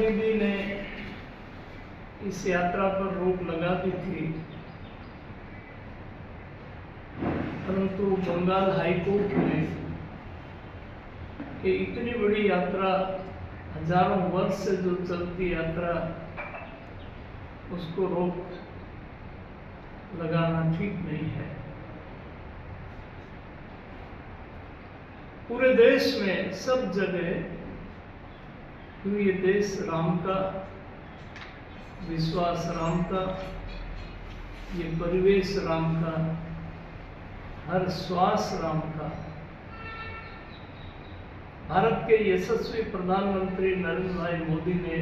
दीदी ने इस यात्रा पर रोक लगा दी थी, परंतु बंगाल हाईकोर्ट ने कि इतनी बड़ी यात्रा, हजारों वर्ष से जो चलती यात्रा, उसको रोक लगाना ठीक नहीं है। पूरे देश में सब जगह ये देश राम का, विश्वास राम का, ये परिवेश राम का, हर श्वास राम का। भारत के यशस्वी प्रधानमंत्री नरेंद्र भाई मोदी ने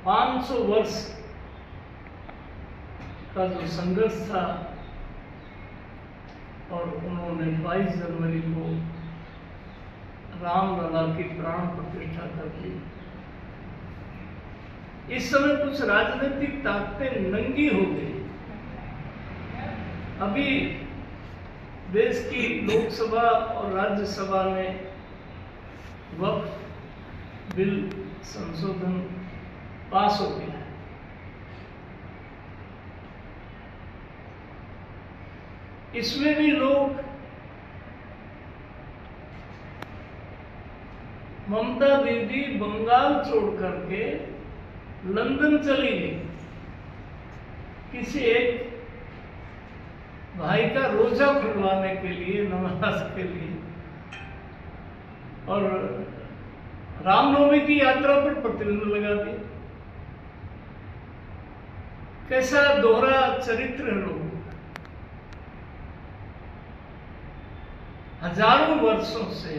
500 वर्ष का जो संघर्ष था और उन्होंने 22 जनवरी को रामलला की प्राण प्रतिष्ठा कर दी। इस समय कुछ राजनीतिक ताकतें नंगी हो गई। अभी देश की लोकसभा और राज्यसभा ने वक्फ बिल संशोधन पास हो गया है। इसमें भी लोग ममता दीदी बंगाल छोड़ करके लंदन चली गई किसी एक भाई का रोजा खुलवाने के लिए, नमाज के लिए, और रामनवमी की यात्रा पर प्रतिबंध लगा दिया। कैसा दोहरा चरित्र है लोगों का। हजारों वर्षों से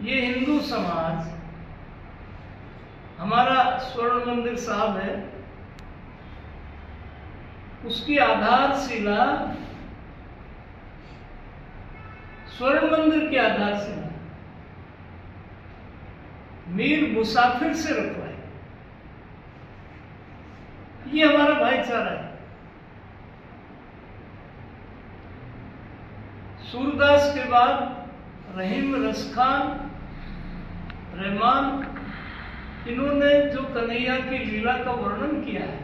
ये हिंदू समाज, हमारा स्वर्ण मंदिर साहब है, उसकी आधारशिला, स्वर्ण मंदिर की आधारशिला मीर मुसाफिर से रखवाई। ये हमारा भाईचारा है। सूरदास के बाद रहीम रसखान, रहमान, इन्होंने जो कन्हैया की लीला का वर्णन किया है,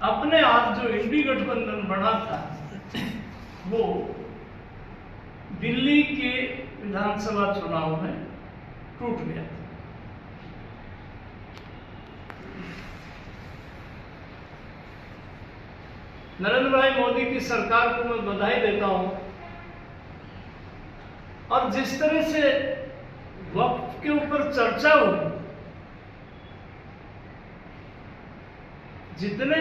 अपने आप जो इंडी गठबंधन बना था वो दिल्ली के विधानसभा चुनाव में टूट गया था। नरेंद्र भाई मोदी की सरकार को मैं बधाई देता हूं, और जिस तरह से वक्फ के ऊपर चर्चा हुई, जितने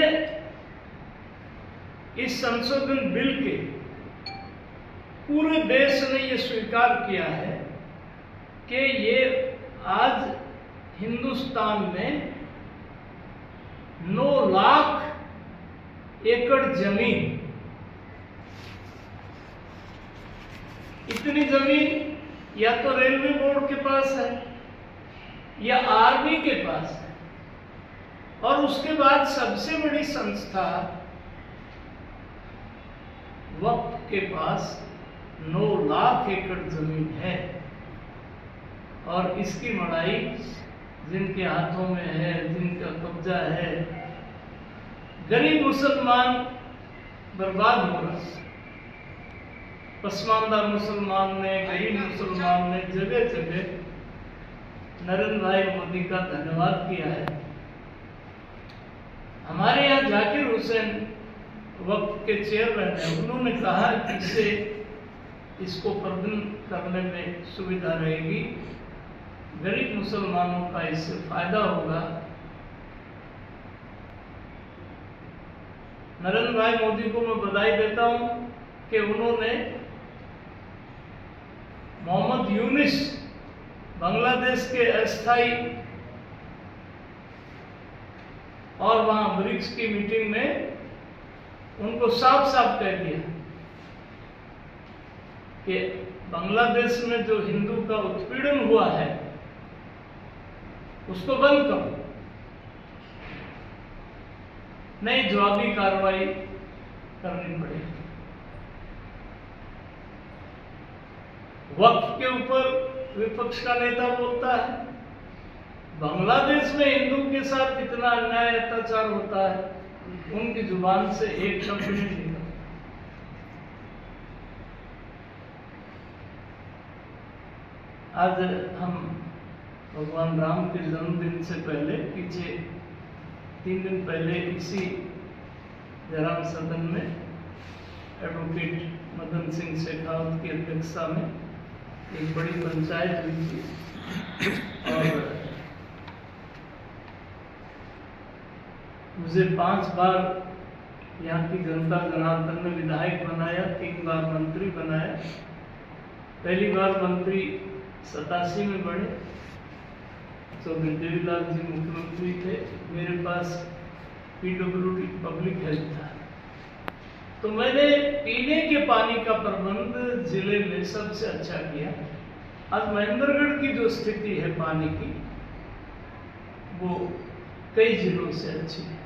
इस संशोधन बिल के पूरे देश ने ये स्वीकार किया है कि ये आज हिंदुस्तान में 9 लाख एकड़ जमीन, इतनी जमीन या तो रेलवे बोर्ड के पास है या आर्मी के पास है, और उसके बाद सबसे बड़ी संस्था वक्फ के पास 9 लाख एकड़ जमीन है। और इसकी मड़ाई जिनके हाथों में है, जिनका कब्जा है, गरीब मुसलमान बर्बाद हो रहा है। पसमानदा मुसलमान ने, गरीब मुसलमान ने जगह जगह नरेंद्र भाई मोदी का धन्यवाद किया है। हमारे यहाँ जाकिर हुसैन वक्फ के चेयरमैन हैं, उन्होंने कहा कि इसको प्रबंध करने में सुविधा रहेगी, गरीब मुसलमानों का इससे फायदा होगा। नरेंद्र भाई मोदी को मैं बधाई देता हूं कि उन्होंने मोहम्मद यूनिस, बांग्लादेश के अस्थाई, और वहां ब्रिक्स की मीटिंग में उनको साफ साफ कह दिया कि बांग्लादेश में जो हिंदू का उत्पीड़न हुआ है उसको बंद करो, नहीं जवाबी कार्रवाई करनी पड़ेगी। वक्फ के ऊपर विपक्ष का नेता बोलता है, बांग्लादेश में हिंदू के साथ कितना अन्याय अत्याचार होता है, उनकी जुबान से एक शब्द नहीं निकला। आज हम भगवान राम के जन्मदिन से पहले पीछे 3 दिन पहले इसी जयराम सदन में एडवोकेट मदन सिंह शेखावत की अध्यक्षता में एक बड़ी पंचायत हुई थी और मुझे 5 बार यहाँ की जनता जनार्दन ने विधायक बनाया, 3 बार मंत्री बनाया। पहली बार मंत्री 87 में बने, चौधरी देवीलाल जी मुख्यमंत्री थे, मेरे पास PWD पब्लिक हेल्थ था। तो मैंने पीने के पानी का प्रबंध जिले में सबसे अच्छा किया। आज महेंद्रगढ़ की जो स्थिति है पानी की, वो कई जिलों से अच्छी है।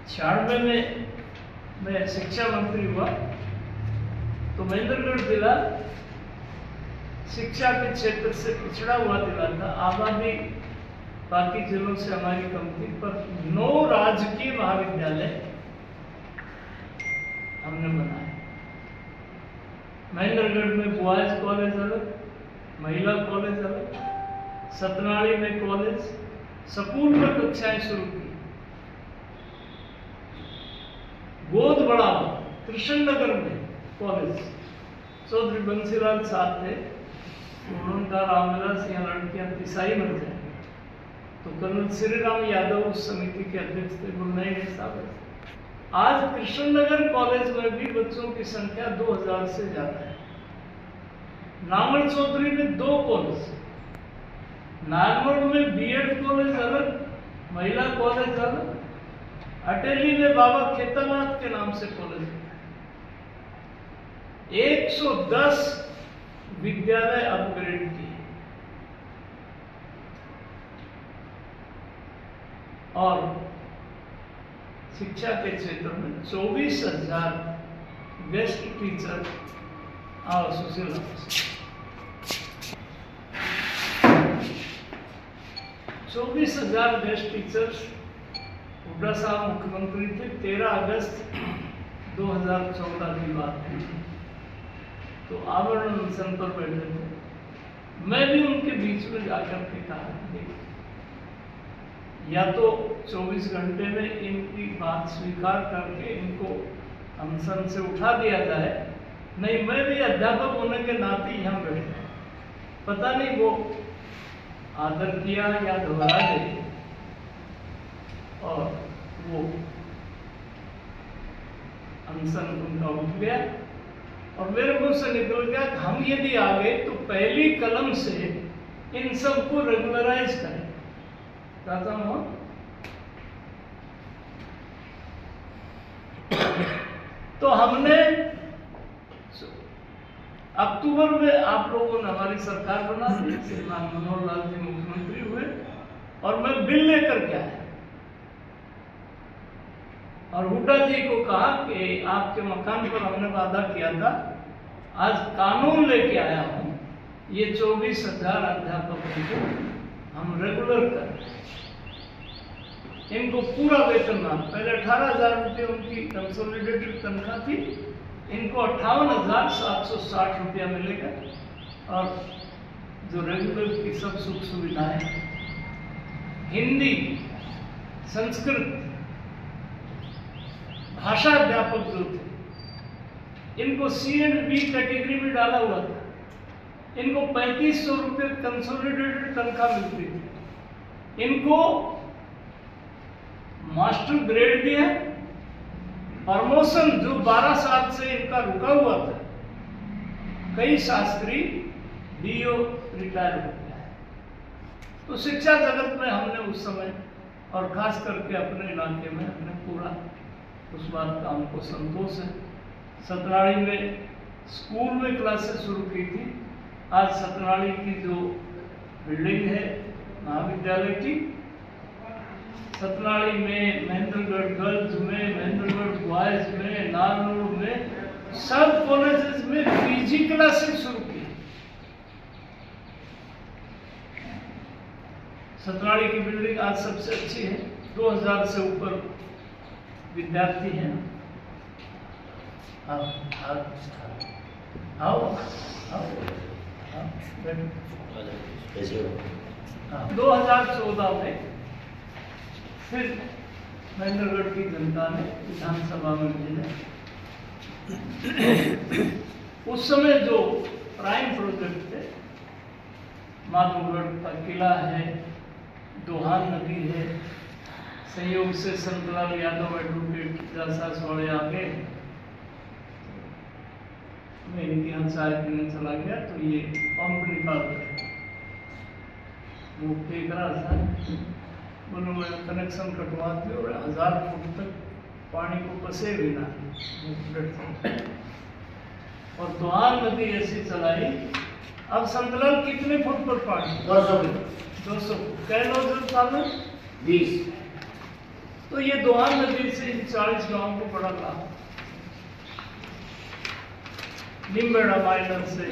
96 में मैं शिक्षा मंत्री हुआ तो महेंद्रगढ़ जिला शिक्षा के क्षेत्र से पिछड़ा हुआ जिला था। आबादी बाकी जिलों से हमारी कम थी, पर 9 राजकीय महाविद्यालय हमने बनाए। महेंद्रगढ़ में बॉयज कॉलेज अलग, महिला कॉलेज अलग, सतनाड़ी में कॉलेज, स्कूल में कक्षाएं शुरू की। गोद बढ़ावा कृष्णनगर में कॉलेज, चौधरी बंसीलाल साहब थे, उन्होंने कहा रामविलास यहाँ लड़कियां ईसाई बन जाए, तो कर्नल श्री राम यादव उस समिति के अध्यक्ष थे, बोल नहीं साहब। आज कृष्णनगर कॉलेज में भी बच्चों की संख्या 2000 से ज्यादा है। नामल चौधरी में 2 कॉलेज, नागौर में बीएड कॉलेज अलग, महिला कॉलेज अलग, अटेली में बाबा खेतानाथ के नाम से कॉलेज है। 110 विद्यालय अपग्रेड किए और शिक्षा के क्षेत्र में 24,000 गेस्ट टीचर और social officer, 24,000 guest teachers. Hooda साहब मुख्यमंत्री थे, 13 अगस्त 2014 की बात है। तो आवरण अनशन पर बैठे थे, मैं भी उनके बीच में जाकर के कहा या तो 24 घंटे में इनकी बात स्वीकार करके इनको अनशन से उठा दिया जाए, नहीं मैं भी अध्यापक होने के नाते यहाँ बैठे। पता नहीं वो आदर किया या घबरा गए और वो अनशन उनका उठ गया और मेरे मुंह से निकल गया कि हम यदि आ गए तो पहली कलम से इन सबको रेगुलराइज करें। राजा मोहन तो हमने अक्टूबर में आप लोगों ने हमारी सरकार बना दी, श्रीमान मनोहर लाल जी मुख्यमंत्री हुए और मैं बिल लेकर के आया और हुड्डा जी को कहा कि आपके मकान पर हमने वादा किया था, आज कानून लेके आया हूं, ये 24,000 अध्यापकों को हम रेगुलर करें, इनको पूरा वेतन ना। पहले 18,000 रुपये उनकी कंसोलिडेटेड तनख्वाह थी, इनको 58,760 रुपया मिलेगा और जो रेगुलर की सब सुख सुविधाएं, हिंदी, संस्कृत, भाषा अध्यापक जो थे इनको C&B कैटेगरी में डाला हुआ था, इनको 3500 रुपये कंसोलिडेटेड तनख्वाह मिलती थी। इनको मास्टर ग्रेड दिया, प्रमोशन जो 12 साल से इनका रुका हुआ था, कई शास्त्री DO रिटायर हो गया है। तो शिक्षा जगत में हमने उस समय और खास करके अपने इलाके में हमने पूरा उस बात का हमको संतोष है। सतनाड़ी में स्कूल में क्लासेस शुरू की थी। आज सतनाड़ी की जो बिल्डिंग है महाविद्यालय की, सतनाड़ी में, महेंद्रगढ़ गर्ल्स में, महेंद्रगढ़ बॉयज में, नारनूर में, सब कॉलेजेस में पीजी क्लासेस शुरू की। सतनाड़ी की बिल्डिंग आज सबसे अच्छी है, 2000 से ऊपर विद्यार्थी हैं। आओ आओ आओ आओ, बैठो। 2014 में फिर महेंद्रगढ़ की जनता ने विधानसभा में भेजा। उस समय जो प्राइम प्रोजेक्ट थे, माधवगढ़ का किला है, दोहान नदी है, संयोग से संतलाल यादव एडवोकेट जासासवाड़े आ गए, मैं इनके यहाँ चाय पीने चला गया तो ये पंप निकाल रहे, वो फेंक रहा था, बोलो मैं कनेक्शन कटवा दिया और 1000 फुट तक पानी को बसे बिना और दोहान नदी ऐसी चलाई। अब संतलाल कितने फुट पर पानी? 200 फुट। कै नौजवान साल में 20। तो ये दोहान नदी से 40 गांव को बड़ा लाभ। निम्बेड़ा माइनर से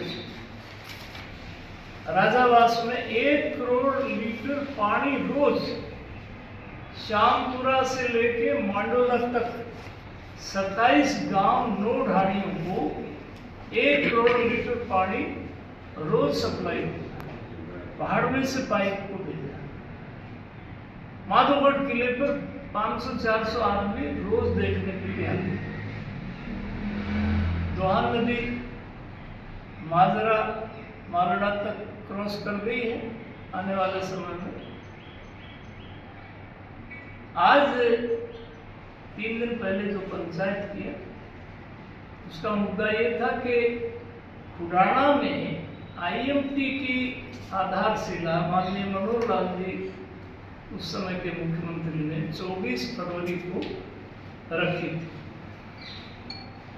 राजावास में 1 करोड़ लीटर पानी रोज, श्यामपुरा से लेके मांडोला तक 27 गांव 9 ढाणियों को 1 करोड़ लीटर पानी रोज सप्लाई पहाड़ में से पाइप को भेजा। माधवगढ़ किले पर 500-400 आदमी रोज देखने के लिए आते। दोहान नदी मालड़ा तक क्रॉस कर गई है आने वाले समय में। आज 3 दिन पहले जो पंचायत किया, उसका मुद्दा ये था कि खुडाना में आईएमटी की आधारशिला माननीय मनोहर लाल जी उस समय के मुख्यमंत्री ने 24 फरवरी को रखी थी।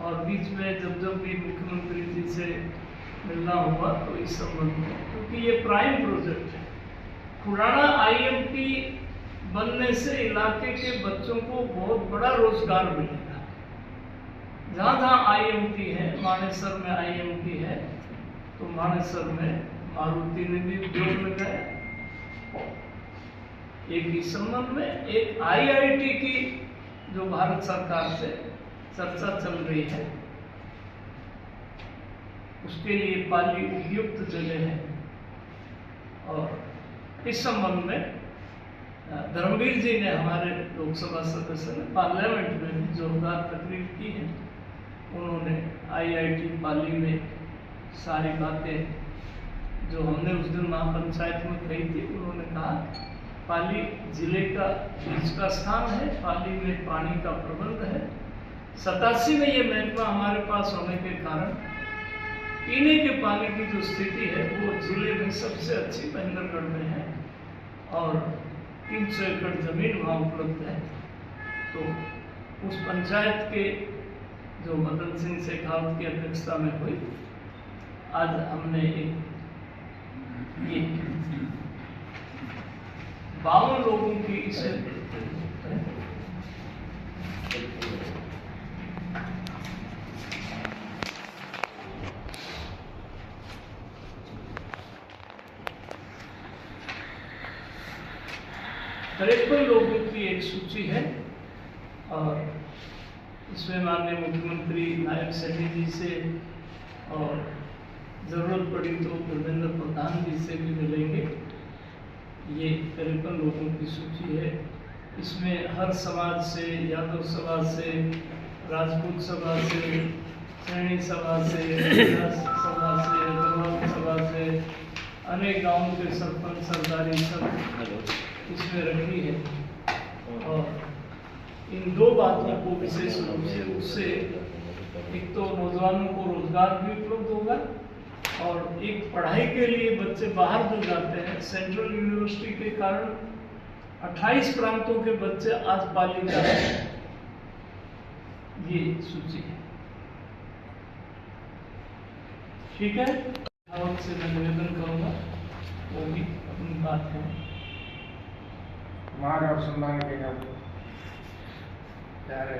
और बीच में जब भी मुख्यमंत्री जी से मिलना हुआ तो इस संबंध में, क्योंकि ये प्राइम प्रोजेक्ट है, खुडाना आईएमटी बनने से इलाके के बच्चों को बहुत बड़ा रोजगार मिलेगा। जहाँ जहाँ आईएमटी है, मानेसर में आईएमटी है तो मानेसर में मारुति ने भी उद्योग लगाया। एक इस संबंध में एक आईआईटी की जो भारत सरकार से चर्चा चल रही है, उसके लिए पाली उपयुक्त जगह है। और इस संबंध में धर्मवीर जी ने, हमारे लोकसभा सदस्य ने, पार्लियामेंट में भी जोरदार तकरीर की है। उन्होंने आईआईटी पाली में सारी बातें जो हमने उस दिन महापंचायत में कही थी, उन्होंने कहा पाली जिले का बीच का स्थान है, पाली में पानी का प्रबंध है। 87 में ये महकमा हमारे पास होने के कारण पीने के पानी की जो स्थिति है वो जिले में सबसे अच्छी महेंद्रगढ़ में है और 300 एकड़ जमीन वहाँ उपलब्ध है। तो उस पंचायत के जो मदन सिंह शेखावत की अध्यक्षता में हुई, आज हमने ये 52 लोगों की इसे तिरपन लोगों की एक सूची है और इसमें माननीय मुख्यमंत्री नायब सैनी जी से और जरूरत पड़ी तो धर्मेंद्र प्रधान जी से भी मिलेंगे। ये 53 लोगों की सूची है। इसमें हर समाज से, यादव समाज से, राजपूत समाज से, सैनी समाज से, समाज से, अग्रवाल समाज से, अनेक गांवों के सरपंच सरदारी सब इसमें रखी है। और इन 2 बातों को विशेष रूप से, उससे एक तो नौजवानों को रोजगार भी उपलब्ध होगा और एक पढ़ाई के लिए बच्चे बाहर जो जाते हैं, सेंट्रल यूनिवर्सिटी के कारण 28 प्रांतों के बच्चे आज पाली जा रहे हैं। ये सूची है, ठीक है। और से मैं निवेदन करूंगा वो भी अपनी बात है। मान और सम्मान के हम प्यारे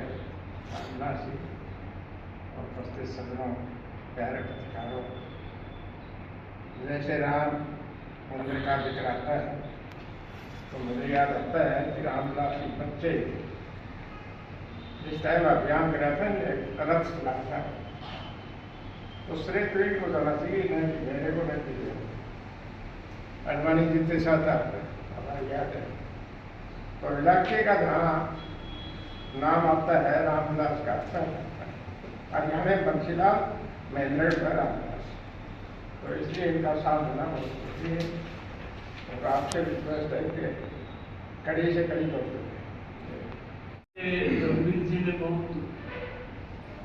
अभिलाषी और उपस्थित सदनों, प्यारे पत्रकारों, जैसे राम मंदिर का जिक्र आता है तो मुझे याद आता है कि रामदास के बच्चे जिस टाइम अभियान करा था रथ चला था तो श्रेय पीठ को जाना चाहिए, नहीं मेरे को नहीं चाहिए। अडवाणी जी के साथ हमारा याद है तो इलाके का जहाँ नाम आता है रामदास का अच्छा लगता है। हरियाणा बंशीलाल महेंद्रगढ़ का रामदास, तो इसलिए इनका साथ देना बहुत जरूरी है और आपसे रिक्वेस्ट है कि कड़ी से कड़ी कर सकते। रघुवीर जी ने बहुत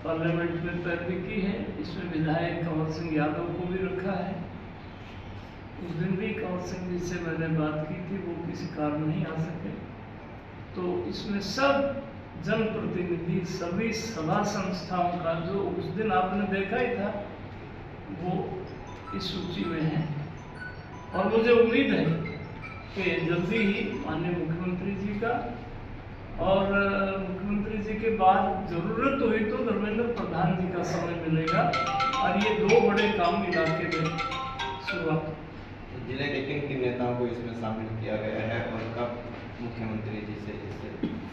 पार्लियामेंट में पैरवी की है, इसमें विधायक कंवर सिंह यादव को भी रखा है। उस दिन भी कंवर सिंह जी से मैंने बात की थी, वो किसी कारण नहीं आ सके, तो इसमें सब जनप्रतिनिधि, सभी सभा संस्थाओं का जो उस दिन आपने देखा ही था वो इस सूची में है। और मुझे उम्मीद है कि जल्दी ही माननीय मुख्यमंत्री जी का और मुख्यमंत्री जी के बाद जरूरत हुई तो धर्मेंद्र प्रधान जी का समय मिलेगा और ये दो बड़े काम इलाके में शुरुआत। जिले के किन नेताओं को इसमें शामिल किया गया है और कब मुख्यमंत्री जी से इससे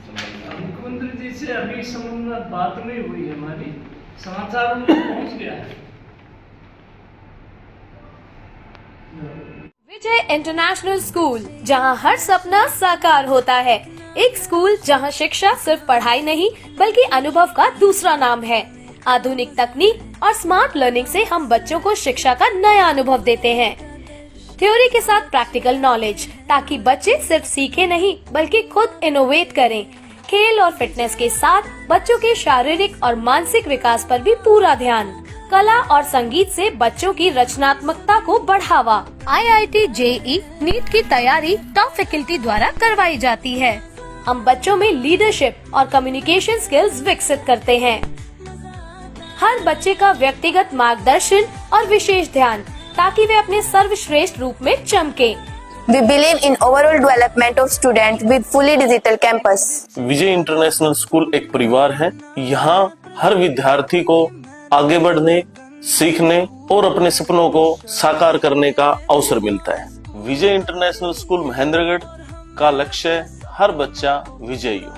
संबंध? मुख्यमंत्री जी से अभी संबंध में बात नहीं हुई है हमारी, समाचार में पहुंच गया है। विजय इंटरनेशनल स्कूल, जहां हर सपना साकार होता है। एक स्कूल जहां शिक्षा सिर्फ पढ़ाई नहीं बल्कि अनुभव का दूसरा नाम है। आधुनिक तकनीक और स्मार्ट लर्निंग से हम बच्चों को शिक्षा का नया अनुभव देते हैं। थ्योरी के साथ प्रैक्टिकल नॉलेज, ताकि बच्चे सिर्फ सीखे नहीं बल्कि खुद इनोवेट करें। खेल और फिटनेस के साथ बच्चों के शारीरिक और मानसिक विकास पर भी पूरा ध्यान। कला और संगीत से बच्चों की रचनात्मकता को बढ़ावा। IIT JEE नीट की तैयारी टॉप फैकल्टी द्वारा करवाई जाती है। हम बच्चों में लीडरशिप और कम्युनिकेशन स्किल्स विकसित करते हैं। हर बच्चे का व्यक्तिगत मार्गदर्शन और विशेष ध्यान, ताकि वे अपने सर्वश्रेष्ठ रूप में चमके। We believe in overall development of students with fully digital campus. Vijay international school एक परिवार है। यहाँ हर विद्यार्थी को आगे बढ़ने, सीखने और अपने सपनों को साकार करने का अवसर मिलता है। विजय इंटरनेशनल स्कूल महेंद्रगढ़ का लक्ष्य हर बच्चा विजयी हो।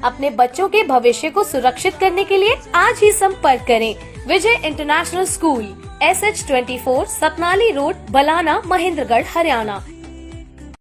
अपने बच्चों के भविष्य को सुरक्षित करने के लिए आज ही संपर्क करें। Vijay international school, SH24 Satnali road, Balana, Mahendragarh, Haryana.